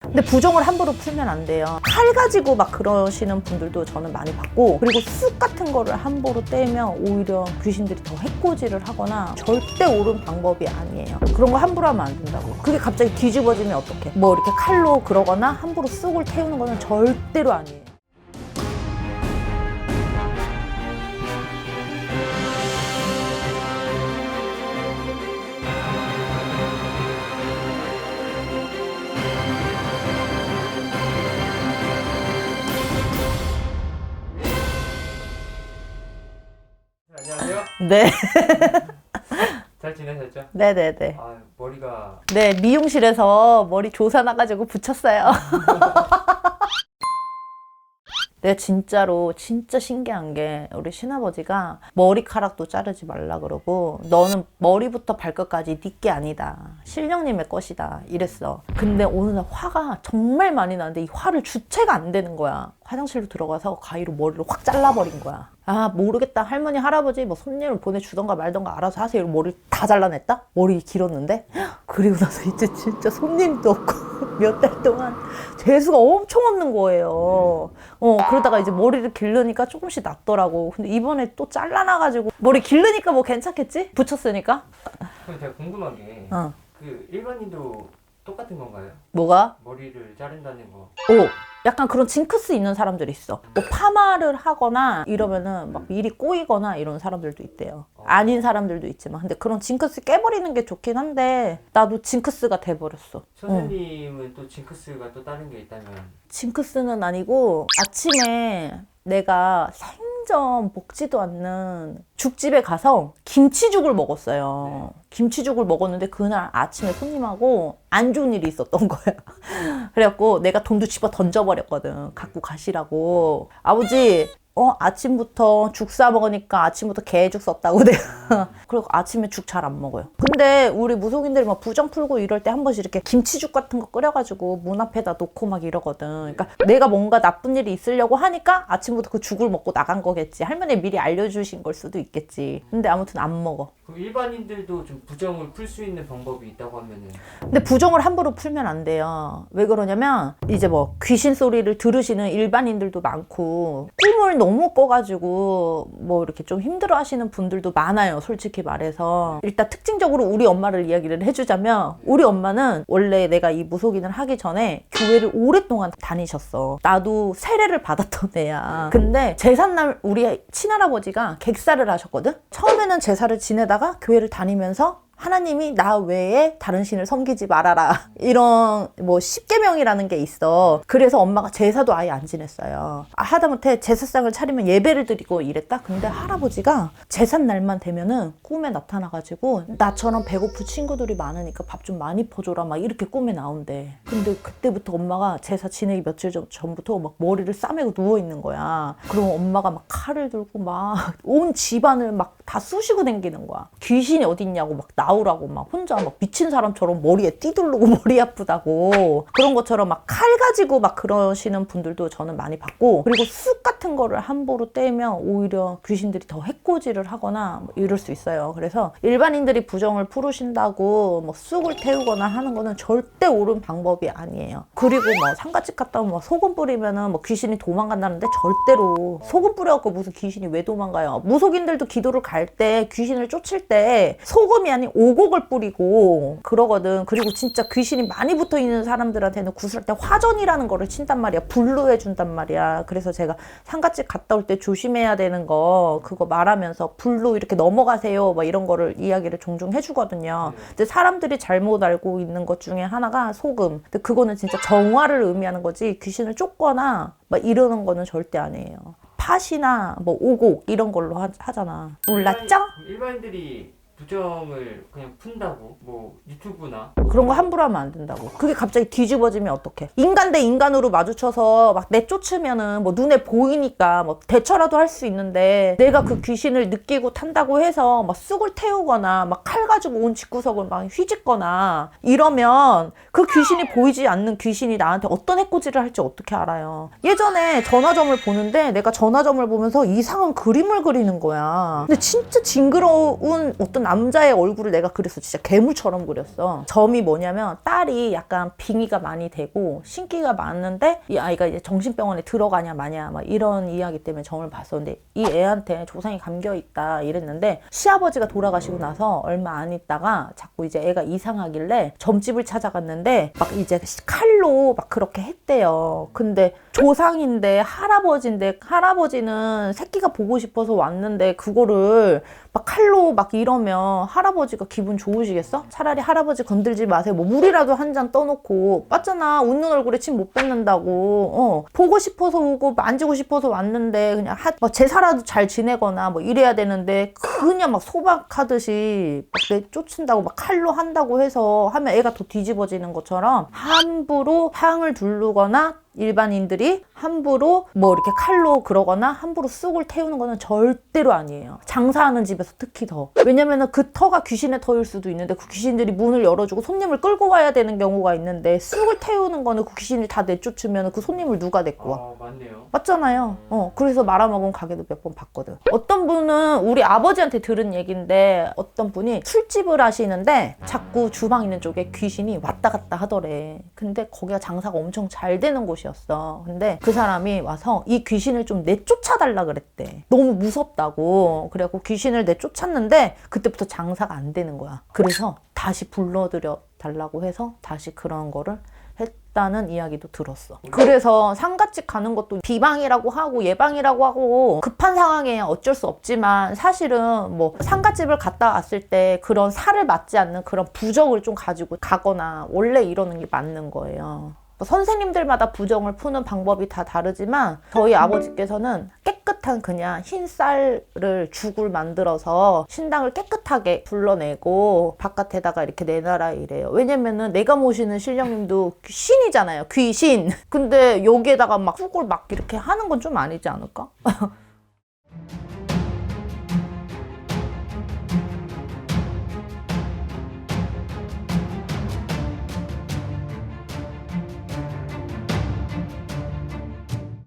근데 부정을 함부로 풀면 안 돼요. 칼 가지고 막 그러시는 분들도 저는 많이 봤고, 그리고 쑥 같은 거를 함부로 떼면 오히려 귀신들이 더 해코지를 하거나 절대 옳은 방법이 아니에요. 그런 거 함부로 하면 안 된다고. 그게 갑자기 뒤집어지면 어떡해. 뭐 이렇게 칼로 그러거나 함부로 쑥을 태우는 거는 절대로 아니에요. 안녕하세요. 네. 잘 지내셨죠? 네네네. 아, 머리가 네, 미용실에서 머리 조사 나가지고 붙였어요. 내가 진짜로 진짜 신기한 게 우리 신아버지가 머리카락도 자르지 말라 그러고 너는 머리부터 발끝까지 네 게 아니다. 신령님의 것이다. 이랬어. 근데 어느 날 화가 정말 많이 나는데 이 화를 주체가 안 되는 거야. 화장실로 들어가서 가위로 머리를 확 잘라버린 거야. 아 모르겠다. 할머니 할아버지 뭐 손님을 보내주던가 말던가 알아서 하세요. 머리를 다 잘라냈다? 머리 길었는데? 그리고 나서 이제 진짜 손님도 없고 몇 달 동안 재수가 엄청 없는 거예요. 그러다가 이제 머리를 기르니까 조금씩 낫더라고. 근데 이번에 또 잘라놔가지고 머리 기르니까 뭐 괜찮겠지? 붙였으니까. 그럼 제가 궁금한 게 그 일반인도 똑같은 건가요? 뭐가? 머리를 자른다는 거. 약간 그런 징크스 있는 사람들이 있어. 뭐 파마를 하거나 이러면은 막 일이 꼬이거나 이런 사람들도 있대요. 아닌 사람들도 있지만. 근데 그런 징크스 깨버리는 게 좋긴 한데 나도 징크스가 돼버렸어. 선생님은 또 징크스가 또 다른 게 있다면? 징크스는 아니고 아침에 내가 생전 먹지도 않는 죽집에 가서 김치죽을 먹었어요. 김치죽을 먹었는데 그날 아침에 손님하고 안 좋은 일이 있었던 거야. 그래갖고 내가 돈도 집어 던져버렸거든. 갖고 가시라고. 아버지 아침부터 죽 싸 먹으니까 아침부터 개죽 썼다고 내가. 그리고 아침에 죽 잘 안 먹어요. 근데 우리 무속인들이 막 부정 풀고 이럴 때 한 번씩 이렇게 김치죽 같은 거 끓여가지고 문 앞에다 놓고 막 이러거든. 그러니까 내가 뭔가 나쁜 일이 있으려고 하니까 아침부터 그 죽을 먹고 나간 거겠지. 할머니 미리 알려주신 걸 수도 있겠지. 근데 아무튼 안 먹어. 그럼 일반인들도 좀 부정을 풀 수 있는 방법이 있다고 하면은? 근데 부정을 함부로 풀면 안 돼요. 왜 그러냐면 이제 뭐 귀신 소리를 들으시는 일반인들도 많고 꿈을 너무 꿔가지고 뭐 이렇게 좀 힘들어 하시는 분들도 많아요. 솔직히 말해서. 일단 특징적으로 우리 엄마를 이야기를 해주자면 우리 엄마는 원래 내가 이 무속인을 하기 전에 교회를 오랫동안 다니셨어. 나도 세례를 받았던 애야. 근데 제삿날 우리 친할아버지가 객사를 하셨거든. 처음에는 제사를 지내다가 교회를 다니면서 하나님이 나 외에 다른 신을 섬기지 말아라. 이런 뭐 십계명이라는 게 있어. 그래서 엄마가 제사도 아예 안 지냈어요. 하다못해 제사상을 차리면 예배를 드리고 이랬다. 근데 할아버지가 제삿날만 되면은 꿈에 나타나가지고 나처럼 배고픈 친구들이 많으니까 밥 좀 많이 퍼줘라 막 이렇게 꿈에 나온대. 근데 그때부터 엄마가 제사 지내기 며칠 전부터 막 머리를 싸매고 누워있는 거야. 그러면 엄마가 막 칼을 들고 막 온 집안을 막 다 쑤시고 다니는 거야. 귀신이 어딨냐고 막 나오라고 막 혼자 막 미친 사람처럼 머리에 띠두르고 머리 아프다고 그런 것처럼 막 칼 가지고 막 그러시는 분들도 저는 많이 봤고, 그리고 쑥 같은 거를 함부로 떼면 오히려 귀신들이 더 해코지를 하거나 뭐 이럴 수 있어요. 그래서 일반인들이 부정을 풀으신다고 뭐 쑥을 태우거나 하는 거는 절대 옳은 방법이 아니에요. 그리고 뭐 상가집 갔다 오면 뭐 소금 뿌리면은 뭐 귀신이 도망간다는데 절대로 소금 뿌려갖고 무슨 귀신이 왜 도망가요? 무속인들도 기도를 갈 때 귀신을 쫓을 때 소금이 아닌 오곡을 뿌리고 그러거든. 그리고 진짜 귀신이 많이 붙어있는 사람들한테는 구슬할 때 화전이라는 거를 친단 말이야. 불로 해준단 말이야. 그래서 제가 상가집 갔다 올 때 조심해야 되는 거 그거 말하면서 불로 이렇게 넘어가세요 막 이런 거를 이야기를 종종 해주거든요. 근데 사람들이 잘못 알고 있는 것 중에 하나가 소금. 근데 그거는 진짜 정화를 의미하는 거지 귀신을 쫓거나 막 이러는 거는 절대 아니에요. 팥이나 뭐 오곡 이런 걸로 하잖아. 몰랐죠? 일반인들이 부정을 그냥 푼다고 뭐 유튜브나 그런 거 함부로 하면 안 된다고. 그게 갑자기 뒤집어지면 어떡해. 인간 대 인간으로 마주쳐서 막 내쫓으면은 뭐 눈에 보이니까 뭐 대처라도 할 수 있는데 내가 그 귀신을 느끼고 탄다고 해서 막 쑥을 태우거나 막 칼 가지고 온 집구석을 막 휘짓거나 이러면 그 귀신이 보이지 않는 귀신이 나한테 어떤 해코지를 할지 어떻게 알아요. 예전에 전화점을 보는데 내가 전화점을 보면서 이상한 그림을 그리는 거야. 근데 진짜 징그러운 어떤 남자의 얼굴을 내가 그렸어. 진짜 괴물처럼 그렸어. 점이 뭐냐면 딸이 약간 빙의가 많이 되고 신기가 많은데 이 아이가 이제 정신병원에 들어가냐 마냐 막 이런 이야기 때문에 점을 봤었는데 이 애한테 조상이 감겨 있다 이랬는데 시아버지가 돌아가시고 나서 얼마 안 있다가 자꾸 이제 애가 이상하길래 점집을 찾아갔는데 막 이제 칼로 막 그렇게 했대요. 근데 조상인데 할아버지는 새끼가 보고 싶어서 왔는데 그거를 막 칼로 막 이러면 할아버지가 기분 좋으시겠어? 차라리 할아버지 건들지 마세요. 뭐 물이라도 한 잔 떠놓고 맞잖아. 웃는 얼굴에 침 못 뱉는다고. 보고 싶어서 오고 만지고 싶어서 왔는데 그냥 막 제사라도 잘 지내거나 뭐 이래야 되는데 그냥 막 소박하듯이 막 내쫓는다고 막 칼로 한다고 해서 하면 애가 더 뒤집어지는 것처럼 함부로 향을 두르거나 일반인들이 함부로 뭐 이렇게 칼로 그러거나 함부로 쑥을 태우는 거는 절대로 아니에요. 장사하는 집에서 특히 더. 왜냐면은 그 터가 귀신의 터일 수도 있는데 그 귀신들이 문을 열어주고 손님을 끌고 와야 되는 경우가 있는데 쑥을 태우는 거는 그 귀신이 다 내쫓으면 그 손님을 누가 데리고 와? 맞네요. 맞잖아요. 그래서 말아먹은 가게도 몇 번 봤거든. 어떤 분은 우리 아버지한테 들은 얘기인데 어떤 분이 술집을 하시는데 자꾸 주방 있는 쪽에 귀신이 왔다 갔다 하더래. 근데 거기가 장사가 엄청 잘 되는 곳이었어. 근데 그 사람이 와서 이 귀신을 좀 내쫓아달라 그랬대. 너무 무섭다고. 그래갖고 귀신을 내쫓았는데 그때부터 장사가 안 되는 거야. 그래서 다시 불러들여 달라고 해서 다시 그런 거를 했다는 이야기도 들었어. 그래서 상가집 가는 것도 비방이라고 하고 예방이라고 하고 급한 상황에 어쩔 수 없지만 사실은 뭐 상가집을 갔다 왔을 때 그런 살을 맞지 않는 그런 부적을 좀 가지고 가거나 원래 이러는 게 맞는 거예요. 선생님들마다 부정을 푸는 방법이 다 다르지만 저희 아버지께서는 깨끗한 그냥 흰 쌀을 죽을 만들어서 신당을 깨끗하게 불러내고 바깥에다가 이렇게 내놔라 이래요. 왜냐면은 내가 모시는 신령님도 신이잖아요. 귀신. 근데 여기에다가 막 쑥을 막 이렇게 하는 건 좀 아니지 않을까?